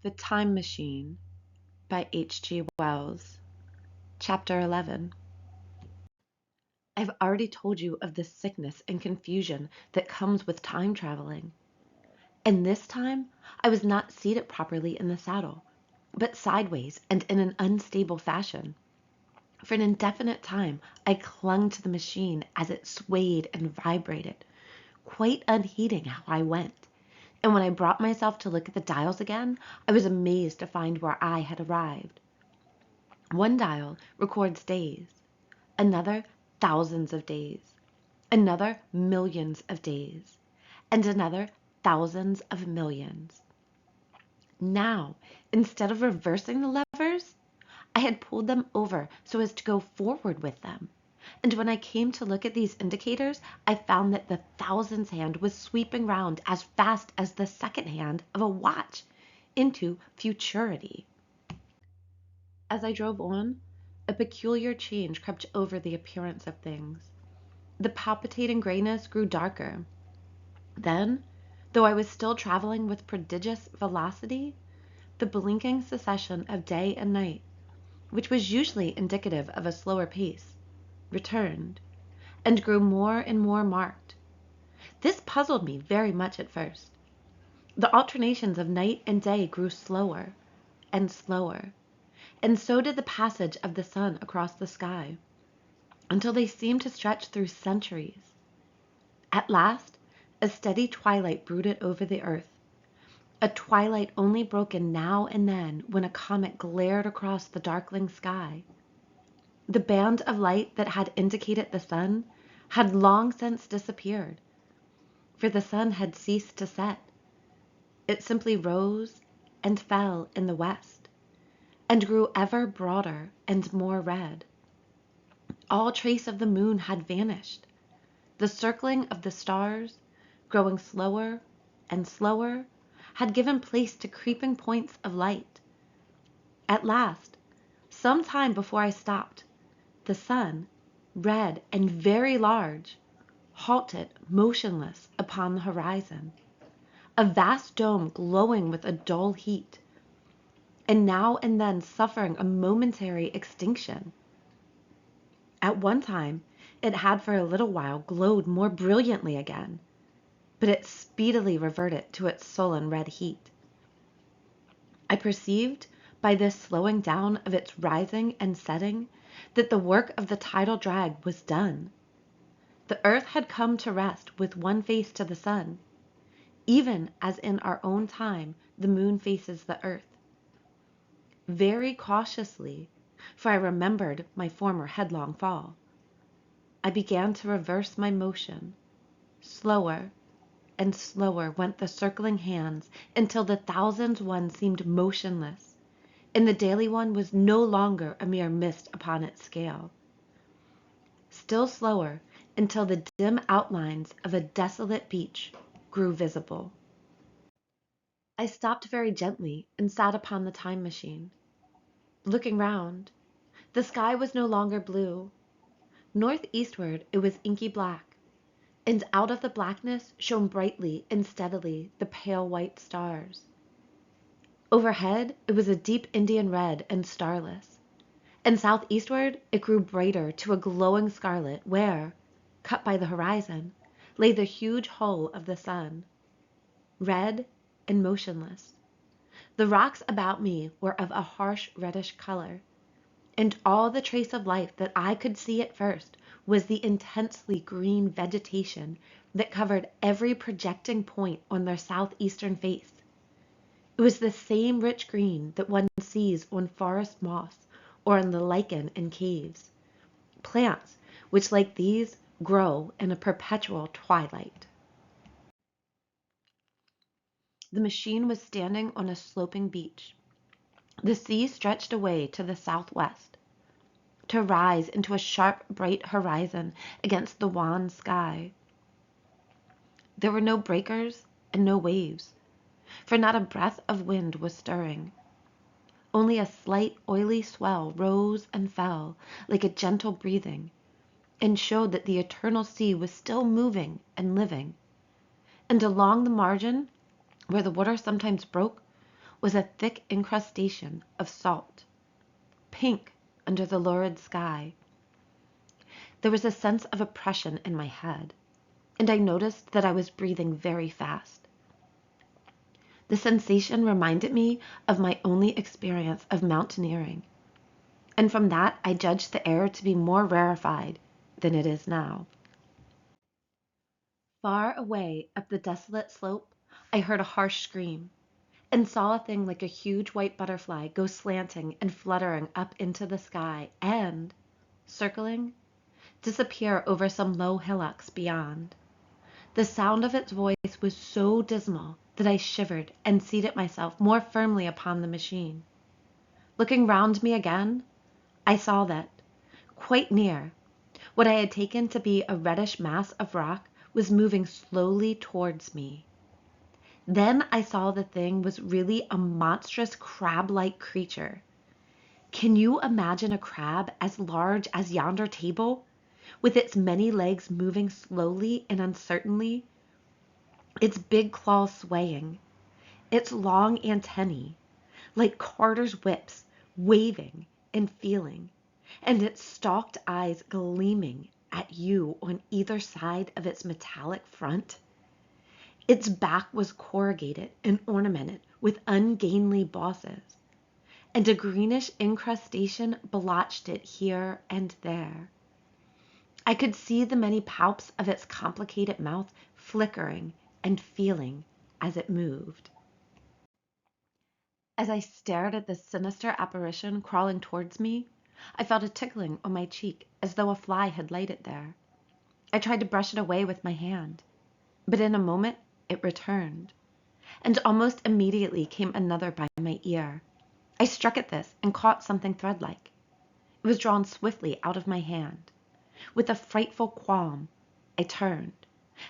The Time Machine by H.G. Wells. Chapter 11. I've already told you of the sickness and confusion that comes with time traveling. And this time, I was not seated properly in the saddle, but sideways and in an unstable fashion. For an indefinite time, I clung to the machine as it swayed and vibrated, quite unheeding how I went. And when I brought myself to look at the dials again, I was amazed to find where I had arrived. One dial records days, another thousands of days, another millions of days, and another thousands of millions. Now, instead of reversing the levers, I had pulled them over so as to go forward with them. And when I came to look at these indicators, I found that the thousands hand was sweeping round as fast as the second hand of a watch into futurity. As I drove on, a peculiar change crept over the appearance of things. The palpitating grayness grew darker. Then, though I was still traveling with prodigious velocity, the blinking succession of day and night, which was usually indicative of a slower pace, returned, and grew more and more marked. This puzzled me very much at first. The alternations of night and day grew slower and slower, and so did the passage of the sun across the sky, until they seemed to stretch through centuries. At last, a steady twilight brooded over the earth, a twilight only broken now and then when a comet glared across the darkling sky. The band of light that had indicated the sun had long since disappeared, for the sun had ceased to set. It simply rose and fell in the west, and grew ever broader and more red. All trace of the moon had vanished. The circling of the stars, growing slower and slower, had given place to creeping points of light. At last, some time before I stopped, the sun, red and very large, halted motionless upon the horizon, a vast dome glowing with a dull heat, and now and then suffering a momentary extinction. At one time it had for a little while glowed more brilliantly again, but it speedily reverted to its sullen red heat. I perceived by this slowing down of its rising and setting that the work of the tidal drag was done. The earth had come to rest with one face to the sun, even as in our own time the moon faces the earth. Very cautiously, for I remembered my former headlong fall, I began to reverse my motion. Slower and slower went the circling hands until the thousand one seemed motionless, and the daily one was no longer a mere mist upon its scale. Still slower until the dim outlines of a desolate beach grew visible. I stopped very gently and sat upon the time machine. Looking round, the sky was no longer blue. Northeastward it was inky black, and out of the blackness shone brightly and steadily the pale white stars. Overhead it was a deep Indian red and starless, and southeastward it grew brighter to a glowing scarlet where, cut by the horizon, lay the huge hull of the sun, red and motionless. The rocks about me were of a harsh reddish color, and all the trace of life that I could see at first was the intensely green vegetation that covered every projecting point on their southeastern face. It was the same rich green that one sees on forest moss or on the lichen in caves, plants which like these grow in a perpetual twilight. The machine was standing on a sloping beach. The sea stretched away to the southwest, to rise into a sharp, bright horizon against the wan sky. There were no breakers and no waves, for not a breath of wind was stirring. Only a slight, oily swell rose and fell like a gentle breathing, and showed that the eternal sea was still moving and living. And along the margin, where the water sometimes broke, was a thick incrustation of salt, pink under the lurid sky. There was a sense of oppression in my head, and I noticed that I was breathing very fast. The sensation reminded me of my only experience of mountaineering, and from that I judged the air to be more rarefied than it is now. Far away up the desolate slope, I heard a harsh scream, and saw a thing like a huge white butterfly go slanting and fluttering up into the sky and, circling, disappear over some low hillocks beyond. The sound of its voice was so dismal that I shivered and seated myself more firmly upon the machine. Looking round me again, I saw that, quite near, what I had taken to be a reddish mass of rock was moving slowly towards me. Then I saw the thing was really a monstrous crab-like creature. Can you imagine a crab as large as yonder table, with its many legs moving slowly and uncertainly, its big claws swaying, its long antennae, like carters' whips, waving and feeling, and its stalked eyes gleaming at you on either side of its metallic front? Its back was corrugated and ornamented with ungainly bosses, and a greenish incrustation blotched it here and there. I could see the many palps of its complicated mouth flickering and feeling as it moved. As I stared at this sinister apparition crawling towards me, I felt a tickling on my cheek as though a fly had laid it there. I tried to brush it away with my hand, but in a moment it returned, and almost immediately came another by my ear. I struck at this and caught something thread-like. It was drawn swiftly out of my hand. With a frightful qualm, I turned,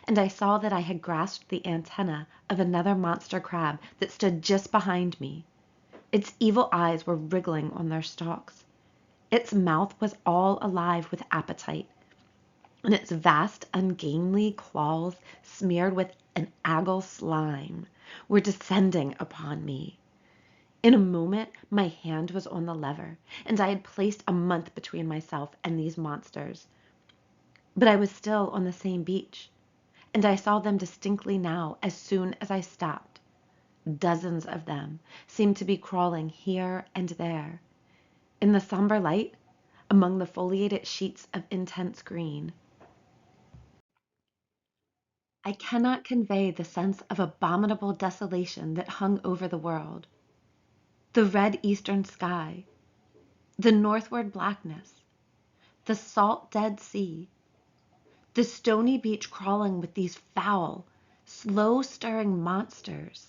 and I saw that I had grasped the antenna of another monster crab that stood just behind me. Its evil eyes were wriggling on their stalks. Its mouth was all alive with appetite, and its vast, ungainly claws, smeared with an agile slime, were descending upon me. In a moment my hand was on the lever, and I had placed a month between myself and these monsters. But I was still on the same beach, and I saw them distinctly now as soon as I stopped. Dozens of them seemed to be crawling here and there, in the somber light, among the foliated sheets of intense green. I cannot convey the sense of abominable desolation that hung over the world. The red eastern sky, the northward blackness, the salt Dead Sea, the stony beach crawling with these foul, slow-stirring monsters,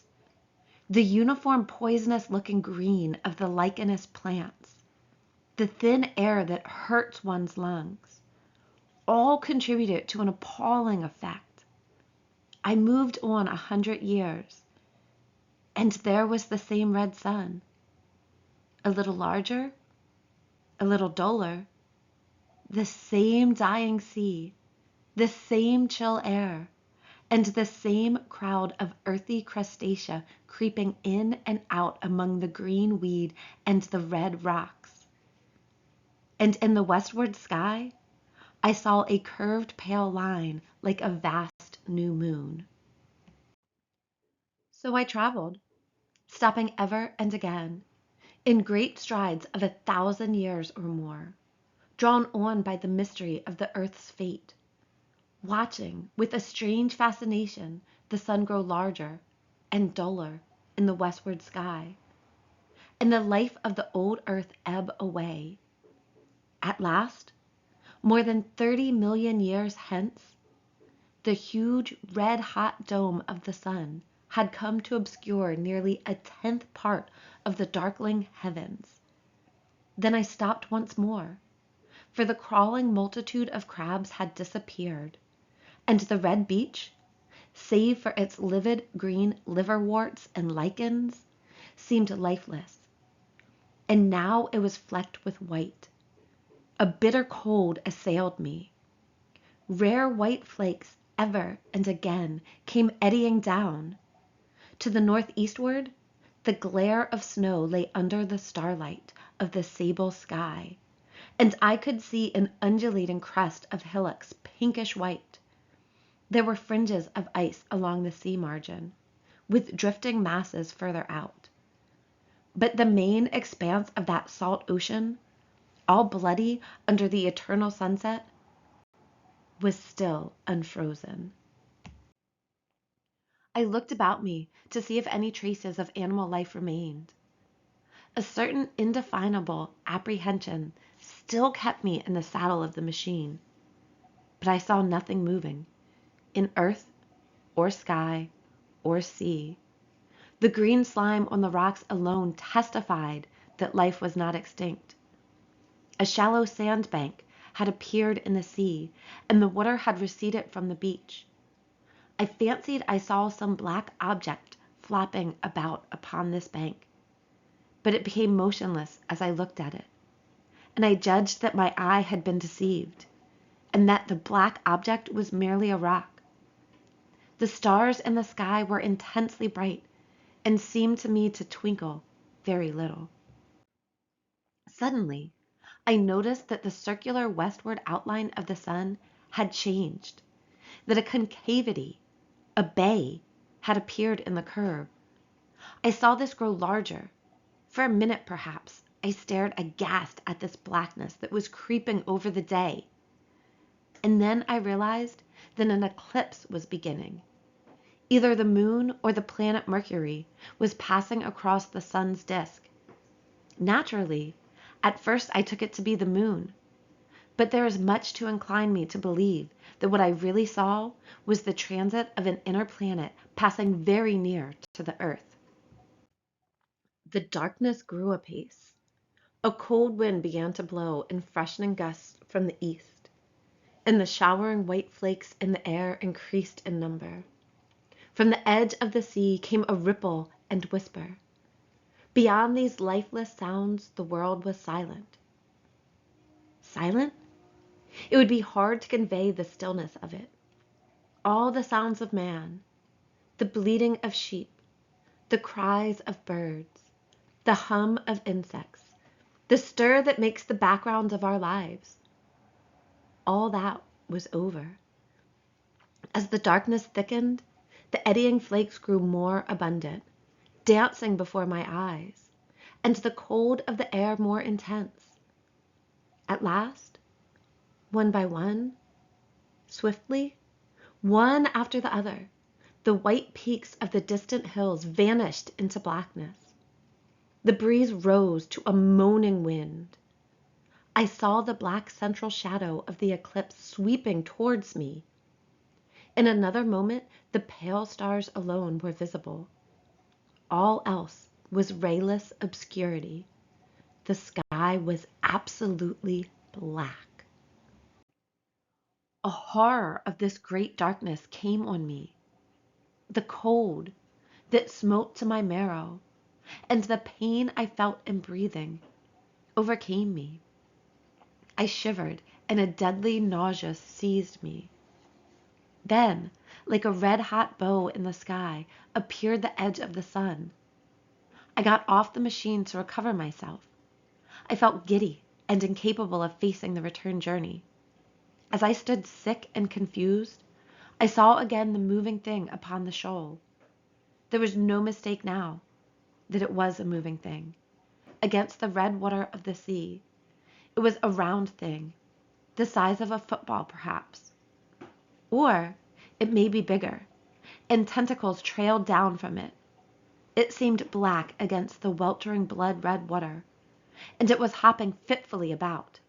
the uniform poisonous-looking green of the lichenous plants, the thin air that hurts one's lungs, all contributed to an appalling effect. I moved on 100 years, and there was the same red sun, a little larger, a little duller, the same dying sea, the same chill air, and the same crowd of earthy crustacea creeping in and out among the green weed and the red rocks. And in the westward sky, I saw a curved pale line like a vast new moon. So I traveled, stopping ever and again, in great strides of 1,000 years or more, drawn on by the mystery of the earth's fate, watching with a strange fascination the sun grow larger and duller in the westward sky, and the life of the old earth ebb away. At last, more than 30 million years hence, the huge red-hot dome of the sun had come to obscure nearly 1/10 part of the darkling heavens. Then I stopped once more, for the crawling multitude of crabs had disappeared, and the red beach, save for its livid green liverworts and lichens, seemed lifeless. And now it was flecked with white. A bitter cold assailed me. Rare white flakes ever and again came eddying down. To the northeastward, The glare of snow lay under the starlight of the sable sky, and I could see an undulating crest of hillocks, pinkish white. There were fringes of ice along the sea margin, with drifting masses further out. But the main expanse of that salt ocean, all bloody under the eternal sunset, was still unfrozen. I looked about me to see if any traces of animal life remained. A certain indefinable apprehension still kept me in the saddle of the machine, but I saw nothing moving, in earth or sky or sea. The green slime on the rocks alone testified that life was not extinct. A shallow sandbank had appeared in the sea, and the water had receded from the beach. I fancied I saw some black object flapping about upon this bank, but it became motionless as I looked at it, and I judged that my eye had been deceived, and that the black object was merely a rock. The stars in the sky were intensely bright, and seemed to me to twinkle very little. Suddenly, I noticed that the circular westward outline of the sun had changed, that a concavity, a bay, had appeared in the curve. I saw this grow larger. For a minute, perhaps, I stared aghast at this blackness that was creeping over the day. And then I realized that an eclipse was beginning. Either the moon or the planet Mercury was passing across the sun's disk. Naturally, at first I took it to be the moon, but there is much to incline me to believe that what I really saw was the transit of an inner planet passing very near to the Earth. The darkness grew apace. A cold wind began to blow in freshening gusts from the east, and the showering white flakes in the air increased in number. From the edge of the sea came a ripple and whisper. Beyond these lifeless sounds, the world was silent. Silent? It would be hard to convey the stillness of it. All the sounds of man, the bleating of sheep, the cries of birds, the hum of insects, the stir that makes the background of our lives, all that was over. As the darkness thickened, the eddying flakes grew more abundant, dancing before my eyes, and the cold of the air more intense. At last, one by one, swiftly, one after the other, the white peaks of the distant hills vanished into blackness. The breeze rose to a moaning wind. I saw the black central shadow of the eclipse sweeping towards me. In another moment, the pale stars alone were visible. All else was rayless obscurity. The sky was absolutely black. A horror of this great darkness came on me. The cold that smote to my marrow, and the pain I felt in breathing, overcame me. I shivered, and a deadly nausea seized me. Then, like a red-hot bow in the sky, appeared the edge of the sun. I got off the machine to recover myself. I felt giddy and incapable of facing the return journey. As I stood sick and confused, I saw again the moving thing upon the shoal. There was no mistake now that it was a moving thing. Against the red water of the sea, it was a round thing, the size of a football perhaps. Or it may be bigger, and tentacles trailed down from it. It seemed black against the weltering blood-red water, and it was hopping fitfully about.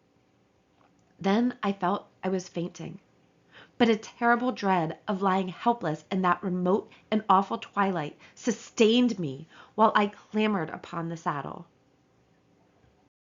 Then I felt I was fainting, but a terrible dread of lying helpless in that remote and awful twilight sustained me while I clambered upon the saddle.